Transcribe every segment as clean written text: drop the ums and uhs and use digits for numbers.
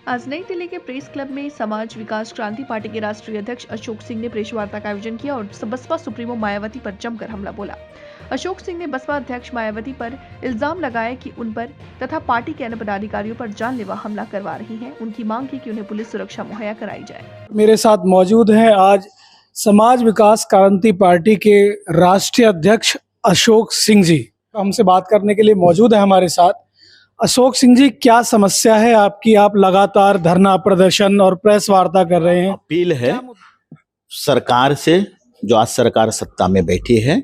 आज नई दिल्ली के प्रेस क्लब में समाज विकास क्रांति पार्टी के राष्ट्रीय अध्यक्ष अशोक सिंह ने प्रेस वार्ता का आयोजन किया और बसपा सुप्रीमो मायावती पर जमकर हमला बोला। अशोक सिंह ने बसपा अध्यक्ष मायावती पर इल्जाम लगाया कि उन पर तथा पार्टी के अन्य पदाधिकारियों पर जानलेवा हमला करवा रही हैं। उनकी मांग की कि उन्हें पुलिस सुरक्षा मुहैया कराई जाए। मेरे साथ मौजूद हैं आज समाज विकास क्रांति पार्टी के राष्ट्रीय अध्यक्ष अशोक सिंह जी। हमसे बात करने के लिए मौजूद है हमारे साथ। अशोक सिंह जी, क्या समस्या है आपकी? आप लगातार धरना प्रदर्शन और प्रेस वार्ता कर रहे हैं। अपील है सरकार से, जो आज सरकार सत्ता में बैठी है,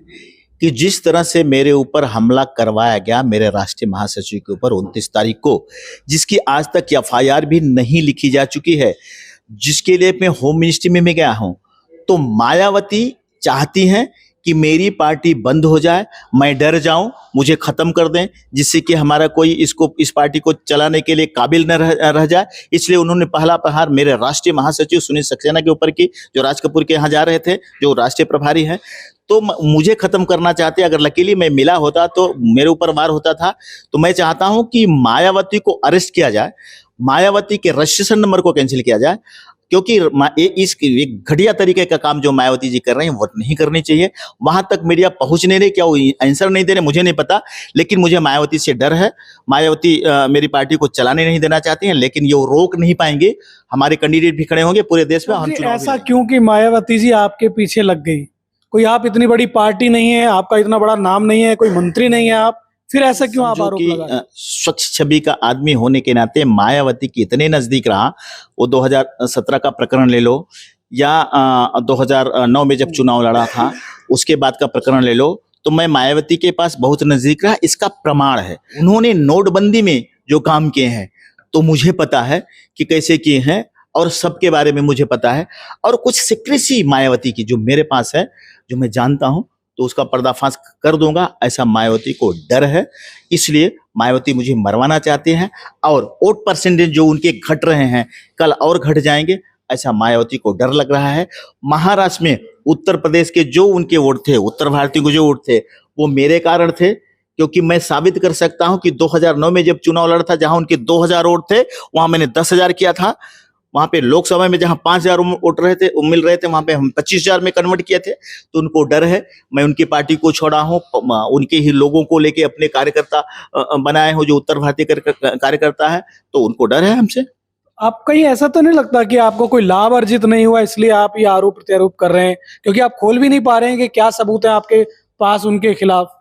कि जिस तरह से मेरे ऊपर हमला करवाया गया मेरे राष्ट्रीय महासचिव के ऊपर 29 तारीख को, जिसकी आज तक एफआईआर भी नहीं लिखी जा चुकी है, जिसके लिए मैं होम मिनिस्ट्री में गया हूं, तो मायावती चाहती हैं कि मेरी पार्टी बंद हो जाए, मैं डर जाऊं, मुझे खत्म कर दें, जिससे कि हमारा कोई इस पार्टी को चलाने के लिए काबिल न रह जाए। इसलिए उन्होंने पहला प्रहार मेरे राष्ट्रीय महासचिव सुनील सक्सेना के ऊपर की, जो राज कपूर के यहाँ जा रहे थे, जो राष्ट्रीय प्रभारी हैं। तो मुझे खत्म करना चाहते। अगर लकीली मैं मिला होता तो मेरे ऊपर वार होता था। तो मैं चाहता हूं कि मायावती को अरेस्ट किया जाए, मायावती के रजिस्ट्रेशन नंबर को कैंसिल किया जाए, क्योंकि इस एक घटिया तरीके का काम जो मायावती जी कर रहे हैं वो नहीं करनी चाहिए। वहां तक मीडिया पहुंचने रहे, क्या वो आंसर नहीं दे रहे, मुझे नहीं पता, लेकिन मुझे मायावती से डर है। मायावती मेरी पार्टी को चलाने नहीं देना चाहती हैं, लेकिन ये वो रोक नहीं पाएंगे। हमारे कैंडिडेट भी खड़े होंगे पूरे देश में। हम ऐसा क्यों कि मायावती जी आपके पीछे लग गई? कोई आप इतनी बड़ी पार्टी नहीं है, आपका इतना बड़ा नाम नहीं है, कोई मंत्री नहीं है आप, फिर ऐसा क्यों आप आरोप लगा रहे हैं? स्वच्छ छवि का आदमी होने के नाते मायावती के इतने नजदीक रहा। वो 2017 का प्रकरण ले लो, या 2009 में जब चुनाव लड़ा था उसके बाद का प्रकरण ले लो, तो मैं मायावती के पास बहुत नजदीक रहा। इसका प्रमाण है, उन्होंने नोटबंदी में जो काम किए हैं तो मुझे पता है कि कैसे किए हैं, और सबके बारे में मुझे पता है। और कुछ सीक्रेसी मायावती की जो मेरे पास है, जो मैं जानता हूं, तो उसका पर्दाफाश कर दूंगा। ऐसा मायावती को डर है, इसलिए मायावती मुझे मरवाना चाहते हैं। और वोट परसेंटेज जो उनके घट रहे हैं, कल और घट जाएंगे, ऐसा मायावती को डर लग रहा है। महाराष्ट्र में, उत्तर प्रदेश के जो उनके वोट थे, उत्तर भारतीय को जो वोट थे, वो मेरे कारण थे, क्योंकि मैं साबित कर सकता हूं कि 2009 में जब चुनाव लड़ा था, जहां उनके 2000 वोट थे, वहां मैंने 10,000 किया था। वहां पे लोकसभा में जहां 5,000 वोट रहे थे, मिल रहे थे, वहां पे हम 25,000 में कन्वर्ट किए थे। तो उनको डर है। मैं उनकी पार्टी को छोड़ा हूं, उनके ही लोगों को लेके अपने कार्यकर्ता बनाए हो, जो उत्तर भारतीय कार्यकर्ता है, तो उनको डर है हमसे। आप कहीं ऐसा तो नहीं लगता कि आपको कोई लाभ अर्जित नहीं हुआ, इसलिए आप ये आरोप प्रत्यारोप कर रहे हैं? क्योंकि आप खोल भी नहीं पा रहे हैं कि क्या सबूत है आपके पास उनके खिलाफ।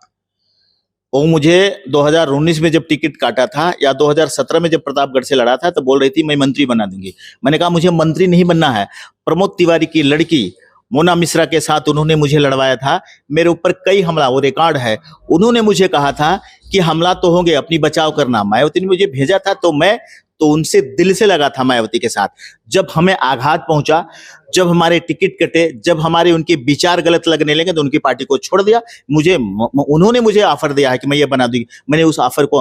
वो मुझे 2019 में जब टिकट काटा था, या 2017 में जब प्रतापगढ़ से लड़ा था, तो बोल रही थी मैं मंत्री बना दूंगी। मैंने कहा मुझे मंत्री नहीं बनना है। प्रमोद तिवारी की लड़की मोना मिश्रा के साथ उन्होंने मुझे लड़वाया था। मेरे ऊपर कई हमला, वो रिकॉर्ड है। उन्होंने मुझे कहा था कि हमला तो होंगे, अपनी बचाव करना। मायावती ने मुझे भेजा था, तो मैं तो उनसे दिल से लगा था मायावती के साथ। जब हमें आघात पहुंचा, जब हमारे टिकट कटे, जब हमारे उनके विचार गलत लगने लगे, तो उनकी पार्टी को छोड़ दिया। उन्होंने मुझे ऑफर दिया है कि मैं ये बना दूंगी। मैंने उस ऑफर को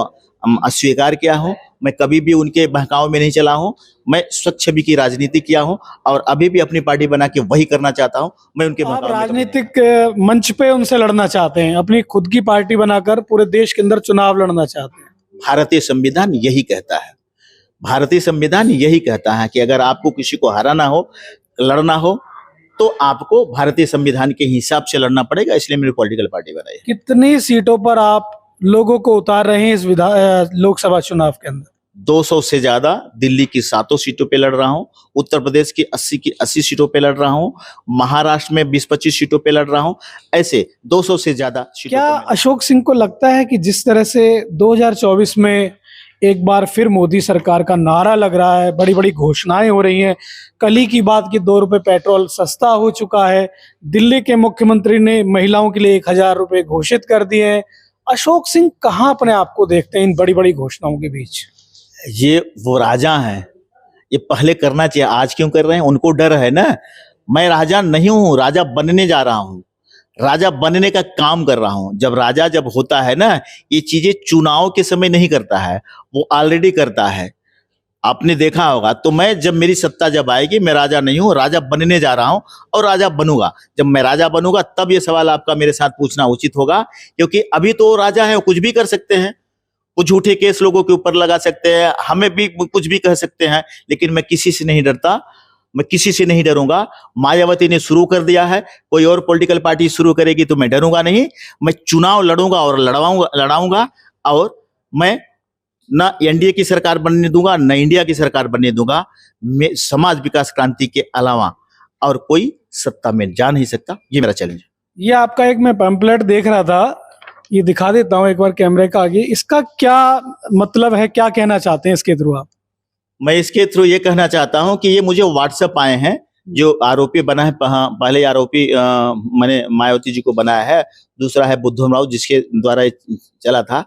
अस्वीकार किया हूं। मैं कभी भी उनके बहकाव में नहीं चला हूं। मैं स्वच्छ छवि की राजनीति किया हूं, और अभी भी अपनी पार्टी बना के वही करना चाहता हूं। मैं उनके आप राजनीतिक मंच पे उनसे लड़ना चाहते हैं, अपनी खुद की पार्टी बनाकर पूरे देश के अंदर चुनाव लड़ना चाहते हैं। भारतीय संविधान यही कहता है, भारतीय संविधान यही कहता है कि अगर आपको किसी को हराना हो, लड़ना हो, तो आपको भारतीय संविधान के हिसाब से लड़ना पड़ेगा। इसलिए मेरी पॉलिटिकल पार्टी बनाई है। कितनी सीटों पर आप लोगों को उतार रहे हैं इस लोकसभा चुनाव के अंदर? 200 से ज्यादा। दिल्ली की 7 सीटों पे लड़ रहा हूं, उत्तर प्रदेश की 80 सीटों पे लड़ रहा हूं, महाराष्ट्र में 20-25 सीटों पे लड़ रहा हूं, ऐसे 200 से ज्यादा सीटों। क्या अशोक सिंह को लगता है कि जिस तरह से 2024 में एक बार फिर मोदी सरकार का नारा लग रहा है, बड़ी बड़ी घोषणाएं हो रही हैं, कल ही की बात की 2 रुपए पेट्रोल सस्ता हो चुका है, दिल्ली के मुख्यमंत्री ने महिलाओं के लिए 1,000 रुपए घोषित कर दिए हैं, अशोक सिंह कहाँ अपने आप को देखते हैं इन बड़ी बड़ी घोषणाओं के बीच? ये वो राजा हैं, ये पहले करना चाहिए, आज क्यों कर रहे हैं? उनको डर है ना। मैं राजा नहीं हूं, राजा बनने जा रहा हूं, राजा बनने का काम कर रहा हूं। जब राजा जब होता है ना, ये चीजें चुनाव के समय नहीं करता है, वो ऑलरेडी करता है। आपने देखा होगा। तो मैं, जब मेरी सत्ता जब आएगी, मैं राजा नहीं हूं, राजा बनने जा रहा हूं, और राजा बनूंगा। जब मैं राजा बनूंगा, तब ये सवाल आपका मेरे साथ पूछना उचित होगा, क्योंकि अभी तो राजा है, वो कुछ भी कर सकते हैं। वो झूठे केस लोगों के ऊपर लगा सकते हैं, हमें भी कुछ भी कह सकते हैं, लेकिन मैं किसी से नहीं डरता, मैं किसी से नहीं डरूंगा। मायावती ने शुरू कर दिया है, कोई और पॉलिटिकल पार्टी शुरू करेगी तो मैं डरूंगा नहीं। मैं चुनाव लड़ूंगा और लड़ाऊंगा और मैं ना एनडीए की सरकार बनने दूंगा, ना इंडिया की सरकार बनने दूंगा। मैं समाज विकास क्रांति के अलावा और कोई सत्ता में जा नहीं सकता। ये मेरा चैलेंज है। ये आपका एक मैं पैम्पलेट देख रहा था, ये दिखा देता हूँ एक बार कैमरे का आगे। इसका क्या मतलब है, क्या कहना चाहते हैं इसके थ्रू आप? मैं इसके थ्रू ये कहना चाहता हूं कि ये मुझे व्हाट्सएप आए हैं, जो आरोपी बना है, पहले आरोपी मैंने मायावती जी को बनाया है, दूसरा है बुद्धम राव जिसके द्वारा ये चला था।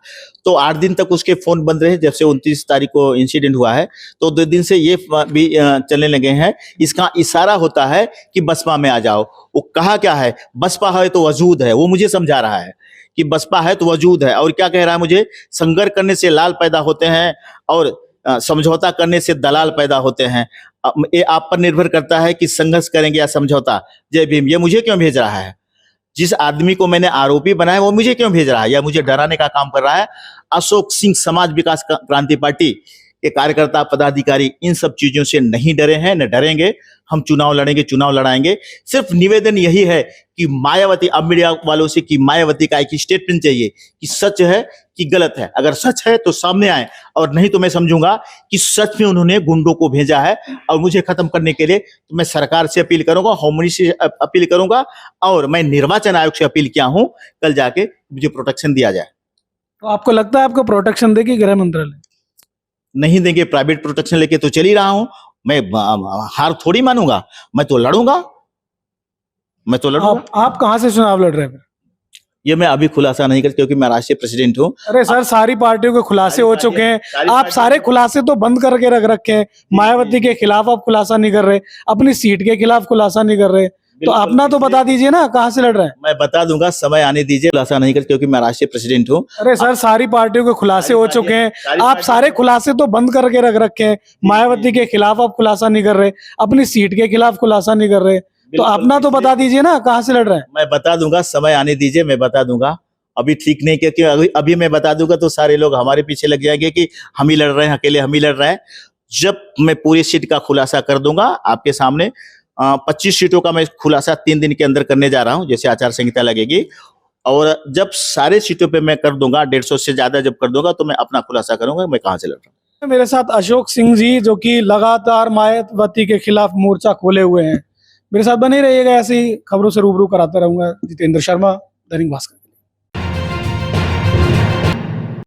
तो 8 दिन तक उसके फोन बंद रहे, जब से 29 तारीख को इंसिडेंट हुआ है, तो 2 दिन से ये भी चलने लगे हैं। इसका इशारा होता है कि बसपा में आ जाओ। वो कहा क्या है, बसपा है तो वजूद है, वो मुझे समझा रहा है कि बसपा है तो वजूद है। और क्या कह रहा है मुझे, संघर्ष करने से लाल पैदा होते हैं और समझौता करने से दलाल पैदा होते हैं। ये आप पर निर्भर करता है कि संघर्ष करेंगे या समझौता। जय भीम। ये मुझे क्यों भेज रहा है? जिस आदमी को मैंने आरोपी बनाया वो मुझे क्यों भेज रहा है या मुझे डराने का काम कर रहा है? अशोक सिंह समाज विकास क्रांति पार्टी के कार्यकर्ता पदाधिकारी इन सब चीजों से नहीं डरे हैं, न डरेंगे। हम चुनाव लड़ेंगे, चुनाव लड़ाएंगे। सिर्फ निवेदन यही है कि मायावती, अब मीडिया वालों से, कि मायावती का एक स्टेटमेंट चाहिए कि सच है कि गलत है। अगर सच है तो सामने आए, और नहीं तो मैं समझूंगा कि सच में उन्होंने गुंडों को भेजा है और मुझे खत्म करने के लिए। तो मैं सरकार से अपील करूंगा, होम मिनिस्ट्री से अपील करूंगा, और मैं निर्वाचन आयोग से अपील किया हूं, कल जाके मुझे प्रोटेक्शन दिया जाए। तो आपको लगता है आपको प्रोटेक्शन देगी गृह मंत्रालय? नहीं देंगे, प्राइवेट प्रोटेक्शन लेके तो चल ही रहा हूं। मैं हार थोड़ी मानूंगा, मैं तो लड़ूंगा, मैं तो लड़ूंगा। आप कहां से चुनाव लड़ रहे हैं? ये मैं अभी खुलासा नहीं कर, क्योंकि मैं राष्ट्रीय प्रेसिडेंट हूँ। अरे सर, सारी पार्टियों के खुलासे हो चुके हैं, आप सारे खुलासे तो बंद करके रख रखे हैं। मायावती के खिलाफ आप खुलासा नहीं कर रहे, अपनी सीट के खिलाफ खुलासा नहीं कर रहे, तो अपना तो बता दीजिए ना, कहां से लड़ रहे हैं? मैं बता दूंगा, समय आने दीजिए। खुलासा नहीं कर, क्योंकि मैं राष्ट्रीय प्रेसिडेंट हूँ। अरे सर, सारी पार्टियों के खुलासे हो चुके हैं, आप सारे खुलासे तो बंद करके रख रखे हैं। मायावती के खिलाफ आप खुलासा नहीं कर रहे, अपनी सीट के खिलाफ खुलासा नहीं कर रहे, तो अपना तो बता दीजिए ना, कहां से लड़ रहे हैं? मैं बता दूंगा, समय आने दीजिए, मैं बता दूंगा। अभी ठीक नहीं, क्योंकि अभी मैं बता दूंगा तो सारे लोग हमारे पीछे लग जाएंगे कि हम ही लड़ रहे हैं, अकेले हम ही लड़ रहे हैं। जब मैं पूरी सीट का खुलासा कर दूंगा आपके सामने, 25 सीटों का मैं खुलासा 3 दिन के अंदर करने जा रहा हूं, जैसे आचार संहिता लगेगी। और जब सारे सीटों पे मैं कर दूंगा, 150 से ज्यादा जब कर दूंगा, तो मैं अपना खुलासा करूंगा मैं कहां से लड़ रहा हूं। मेरे साथ अशोक सिंह जी, जो कि लगातार मायावती के खिलाफ मोर्चा खोले हुए हैं। मेरे साथ बने रहिएगा, ऐसी खबरों से रूबरू कराता रहूंगा। जितेंद्र शर्मा, दैनिक भास्कर।